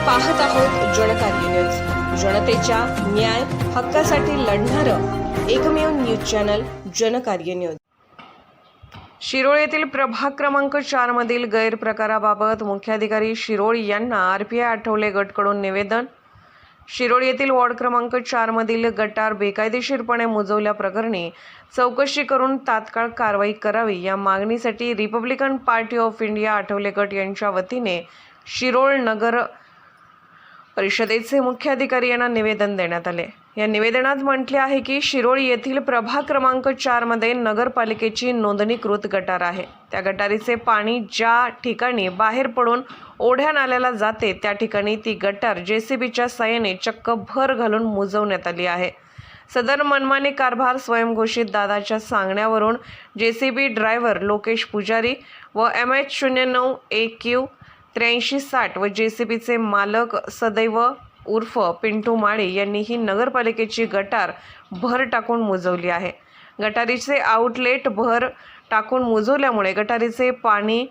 पाहत आहोत जनकार्य न्यूज, जनतेच्या न्याय हक्कासाठी लढणारं एकमेव news channel Janakarya news. Shirol येथील प्रभाग क्रमांक 4 मधील गैरप्रकाराबाबत मुख्याधिकारी शिरोळ यांना आरपीआय आठवले गटकडून निवेदन। शिरोळ येथील वॉर्ड क्रमांक 4 मधील गटार बेकायदेशीरपणे मुजवल्याप्रकरणी चौकशी करून तात्काळ कारवाई करावी या मागणीसाठी Republican party of India Athawale गट यांच्या वतीने शिरोळ नगर परिषदेचे मुख्याधिकारी यांना निवेदन देण्यात आले। या निवेदनात म्हटले आहे की शिरोळ येथील प्रभाग क्रमांक 4 मध्ये नगरपालिकेची नोंदणीकृत गटार आहे। त्या गटारीचे पाणी ज्या ठिकाणी बाहेर पडून ओढ्या नाल्याला जाते त्या ठिकाणी ती गटार जेसीबीच्या साहाय्याने चक्क भर घालून मुजवण्यात आली आहे। सदर मनमानी कारभार स्वयंघोषित दादाच्या सांगण्यावरून जेसीबी ड्रायव्हर लोकेश पुजारी व MH09 AQ 8360 व जेसीबीचे मालक सदैव उर्फ पिंटू माळे यांनी ही नगरपालिकेची गटार भर टाकून मुजवली आहे। गटारीचे आउटलेट भर टाकून मुजवल्यामुळे गटारीचे पाणी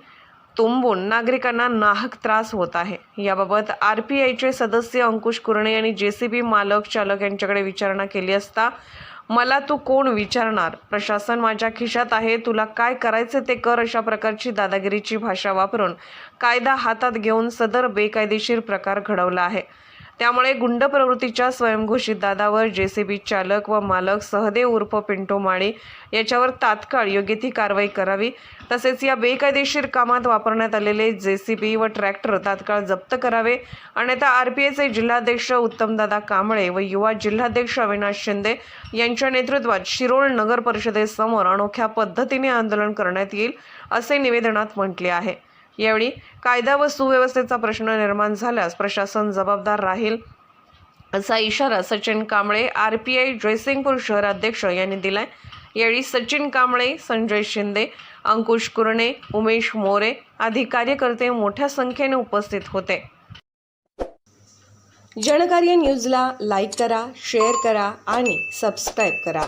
तुंबून नागरिकांना नाहक त्रास होत आहे। याबाबत आरपीआयचे सदस्य अंकुश कुरणे यांनी जेसीबी मालक चालक यांच्याकडे विचारणा केली असता मला तू कोण विचारणार, प्रशासन माझ्या खिशात आहे, तुला काय करायचे ते कर अशा प्रकारची दादागिरीची भाषा वापरून कायदा हातात घेऊन सदर बेकायदेशीर प्रकार घडवला आहे। त्यामुळे गुंड प्रवृत्तीच्या स्वयंघोषित दादावर जेसीबी चालक व मालक सहदेव उर्फ पिंटू माळी याच्यावर तात्काळ योग्य ती कारवाई करावी। तसेच या बेकायदेशीर कामात वापरण्यात आलेले जेसीबी व ट्रॅक्टर तात्काळ जप्त करावे। अन्यथा आरपीआयचे जिल्हाध्यक्ष उत्तमदादा कांबळे व युवा जिल्हाध्यक्ष अविनाश शिंदे यांच्या नेतृत्वात शिरोळ नगर परिषदेसमोर अनोख्या पद्धतीने आंदोलन करण्यात येईल असे निवेदनात म्हटले आहे। यावेळी कायदा व सुव्यवस्थेचा प्रश्न निर्माण झाल्यास प्रशासन जबाबदार राहील असा इशारा सचिन कांबळे आरपीआय जयसिंगपूर शहर अध्यक्ष यांनी दिलाय। यावेळी सचिन कांबळे, संजय शिंदे, अंकुश कुरणे, उमेश मोरे आदी कार्यकर्ते मोठ्या संख्येने उपस्थित होते। जनकार्य न्यूजला लाईक करा, शेअर करा आणि सबस्क्राईब करा।